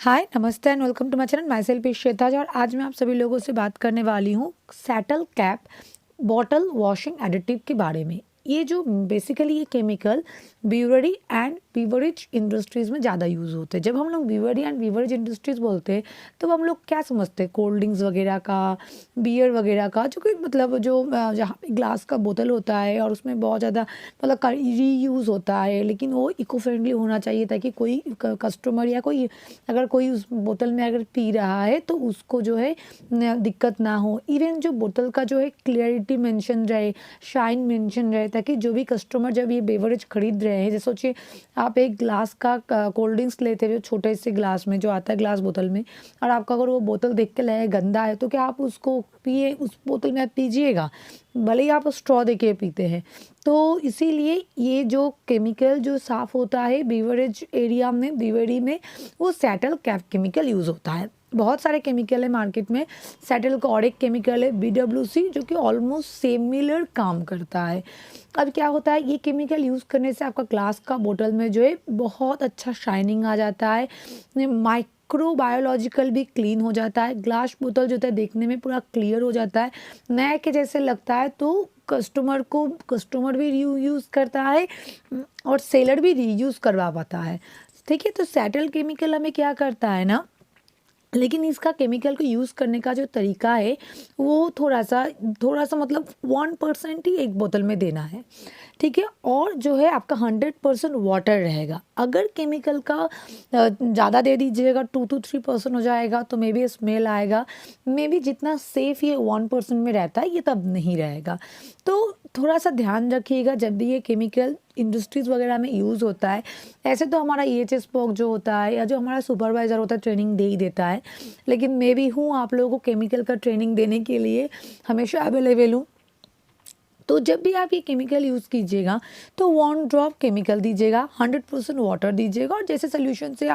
हाय नमस्ते and welcome to my channel myself श्वेताज। और आज मैं आप सभी लोगों से बात करने वाली हूँ settle cap bottle washing additive के बारे में। ये जो बेसिकली ये केमिकल ब्यूवरी एंड बीवरेज इंडस्ट्रीज़ में ज़्यादा यूज़ होते हैं। जब हम लोग ब्यूवरी एंड बीवरेज इंडस्ट्रीज़ बोलते हैं तो हम लोग क्या समझते हैं, कोल्ड ड्रिंक्स वगैरह का, बियर वगैरह का, जो कि मतलब जो जहाँ पे ग्लास का बोतल होता है और उसमें बहुत ज़्यादा मतलब रीयूज़ होता है, लेकिन वो इको फ्रेंडली होना चाहिए ताकि कोई कस्टमर या कोई अगर कोई उस बोतल में अगर पी रहा है तो उसको जो है दिक्कत ना हो। इवन जो बोतल का जो है क्लियरिटी मेंशन रहे, शाइन मेंशन रहे, ताकि जो भी कस्टमर जब ये बेवरेज खरीद रहे हैं, जैसे सोचिए आप एक ग्लास का कोल्ड ड्रिंक्स लेते हुए छोटे से ग्लास में जो आता है ग्लास बोतल में, और आपका अगर वो बोतल देख के लगे गंदा है तो क्या आप उसको पिए, उस बोतल में आप पीजिएगा, भले ही आप स्ट्रॉ दे के पीते हैं। तो इसीलिए ये जो केमिकल जो साफ़ होता है बीवरेज एरिया में, बीवरी में, वो सेटल कैप केमिकल यूज़ होता है। बहुत सारे केमिकल है मार्केट में। सेटल का और एक केमिकल है BWC, जो कि ऑलमोस्ट सिमिलर काम करता है। अब क्या होता है, ये केमिकल यूज़ करने से आपका ग्लास का बोतल में जो है बहुत अच्छा शाइनिंग आ जाता है, माइक्रोबायोलॉजिकल भी क्लीन हो जाता है, ग्लास बोतल जो होता है देखने में पूरा क्लियर हो जाता है, नए के जैसे लगता है। तो कस्टमर भी रीयूज़ करता है और सेलर भी रीयूज़ करवा पाता है। ठीक है, तो सेटल केमिकल हमें क्या करता है ना, लेकिन इसका केमिकल को यूज़ करने का जो तरीका है वो थोड़ा सा मतलब 1% ही एक बोतल में देना है। ठीक है, और जो है आपका 100% वाटर रहेगा। अगर केमिकल का ज़्यादा दे दीजिएगा, 2 to 3% हो जाएगा, तो मे बी स्मेल आएगा। मे बी जितना सेफ ये 1% में रहता है ये तब नहीं रहेगा। तो थोड़ा सा ध्यान रखिएगा जब भी ये केमिकल इंडस्ट्रीज़ वगैरह में यूज़ होता है। ऐसे तो हमारा EHS पॉक जो होता है या जो हमारा सुपरवाइज़र होता है ट्रेनिंग दे ही देता है, लेकिन मैं भी हूँ आप लोगों को केमिकल का ट्रेनिंग देने के लिए हमेशा अवेलेबल हूँ। तो जब भी आप ये केमिकल यूज़ कीजिएगा तो 1 ड्रॉप केमिकल दीजिएगा, 100% वाटर दीजिएगा, और जैसे सोल्यूशन से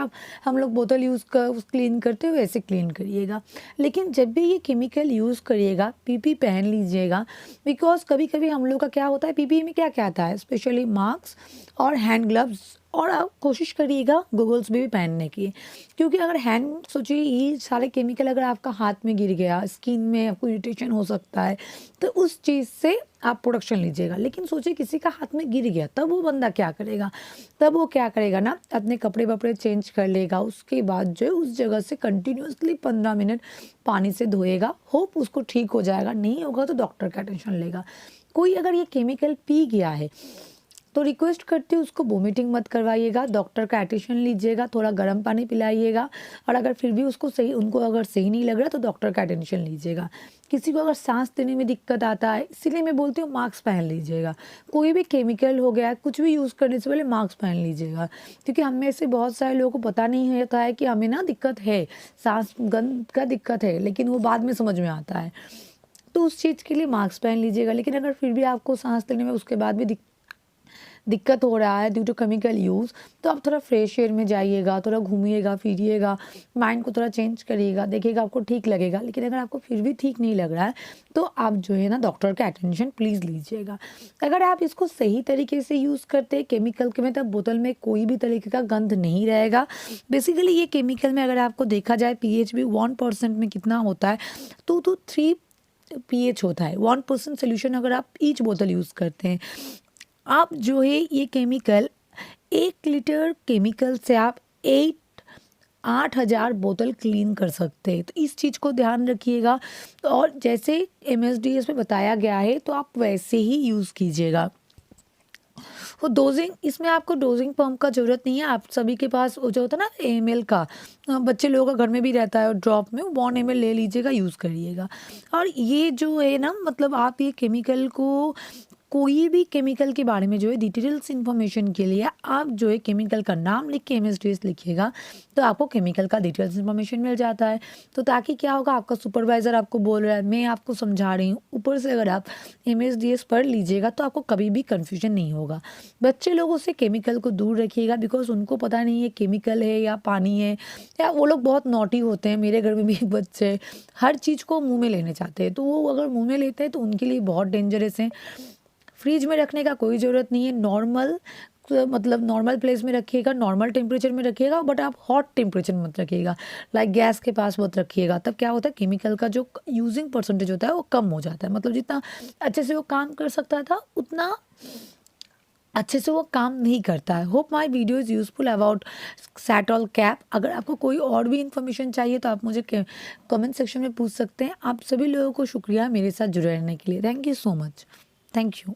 हम लोग बोतल क्लीन करते हुए वैसे क्लीन करिएगा। लेकिन जब भी ये केमिकल यूज़ करिएगा PP पहन लीजिएगा, बिकॉज कभी कभी हम लोग का क्या होता है, PP में क्या क्या आता है, स्पेशली मास्क और हैंड ग्लव्स, और आप कोशिश करिएगा गूगल्स भी पहनने की, क्योंकि अगर हैंड सोचिए ये सारे केमिकल अगर आपका हाथ में गिर गया, स्किन में आपको इरिटेशन हो सकता है, तो उस चीज़ से आप प्रोडक्शन लीजिएगा। लेकिन सोचिए किसी का हाथ में गिर गया, तब वो बंदा क्या करेगा, तब वो क्या करेगा ना, अपने कपड़े वपड़े चेंज कर लेगा, उसके बाद जो है उस जगह से कंटिन्यूसली 15 मिनट पानी से धोएगा, होप उसको ठीक हो जाएगा, नहीं होगा तो डॉक्टर का अटेंशन लेगा। कोई अगर ये केमिकल पी गया है तो रिक्वेस्ट करती हूँ उसको वोमिटिंग मत करवाइएगा, डॉक्टर का अटेंशन लीजिएगा, थोड़ा गर्म पानी पिलाइएगा, और अगर फिर भी उनको अगर सही नहीं लग रहा तो डॉक्टर का अटेंशन लीजिएगा। किसी को अगर सांस लेने में दिक्कत आता है, इसीलिए मैं बोलती हूँ मास्क पहन लीजिएगा। कोई भी केमिकल हो गया, कुछ भी यूज़ करने से पहले मास्क पहन लीजिएगा, क्योंकि हम में से बहुत सारे लोगों को पता नहीं होता है कि हमें ना दिक्कत है, सांस गंध का दिक्कत है, लेकिन वो बाद में समझ में आता है। तो उस चीज़ के लिए मास्क पहन लीजिएगा। लेकिन अगर फिर भी आपको सांस लेने में उसके बाद भी दिक्कत हो रहा है ड्यू टू केमिकल यूज़, तो आप थोड़ा फ्रेश एयर में जाइएगा, थोड़ा घूमिएगा फिरिएगा, माइंड को थोड़ा चेंज करिएगा, देखिएगा आपको ठीक लगेगा। लेकिन अगर आपको फिर भी ठीक नहीं लग रहा है तो आप जो है ना डॉक्टर का अटेंशन प्लीज़ लीजिएगा। अगर आप इसको सही तरीके से यूज़ करते हैं केमिकल के में, तब बोतल में कोई भी तरीके का गंध नहीं रहेगा। बेसिकली ये केमिकल में अगर आपको देखा जाए pH भी 1% में कितना होता है, 2 to 3 pH होता है। 1% सोल्यूशन अगर आप ईच बोतल यूज़ करते हैं, आप जो है ये केमिकल 1 लीटर केमिकल से आप 8,000 बोतल क्लीन कर सकते हैं। तो इस चीज़ को ध्यान रखिएगा, और जैसे MSDS में बताया गया है तो आप वैसे ही यूज़ कीजिएगा। वो डोजिंग, इसमें आपको डोजिंग पंप का ज़रूरत नहीं है। आप सभी के पास वो जो होता है ना ml का, बच्चे लोगों का घर में भी रहता है, और ड्रॉप में 1 ml ले लीजिएगा, यूज़ करिएगा। और ये जो है ना, मतलब आप ये केमिकल को, कोई भी केमिकल के बारे में जो है डिटेल्स इन्फॉर्मेशन के लिए आप जो है केमिकल का नाम लिख के MSDS लिखिएगा, तो आपको केमिकल का डिटेल्स इन्फॉर्मेशन मिल जाता है। तो ताकि क्या होगा, आपका सुपरवाइज़र आपको बोल रहा है, मैं आपको समझा रही हूँ, ऊपर से अगर आप MSDS पढ़ लीजिएगा तो आपको कभी भी कन्फ्यूजन नहीं होगा। बच्चे लोगों से केमिकल को दूर रखिएगा, बिकॉज उनको पता नहीं है केमिकल है या पानी है, या वो लोग बहुत नॉटी होते हैं। मेरे घर में भी एक बच्चे हैं, हर चीज़ को मुँह में लेने चाहते हैं, तो वो अगर मुँह में लेते हैं तो उनके लिए बहुत डेंजरस है। फ्रिज में रखने का कोई ज़रूरत नहीं है। नॉर्मल मतलब नॉर्मल प्लेस में रखिएगा, नॉर्मल टेम्परेचर में रखिएगा, बट आप हॉट टेम्परेचर में मत रखिएगा, लाइक गैस के पास मत रखिएगा। तब क्या होता है, केमिकल का जो यूजिंग परसेंटेज होता है वो कम हो जाता है। मतलब जितना अच्छे से वो काम कर सकता था उतना अच्छे से वो काम नहीं करता है। Hope my video is useful about सैटॉल कैप। अगर आपको कोई और भी इन्फॉर्मेशन चाहिए तो आप मुझे कमेंट सेक्शन में पूछ सकते हैं। आप सभी लोगों को शुक्रिया मेरे साथ जुड़े रहने के लिए। Thank you so much. Thank you.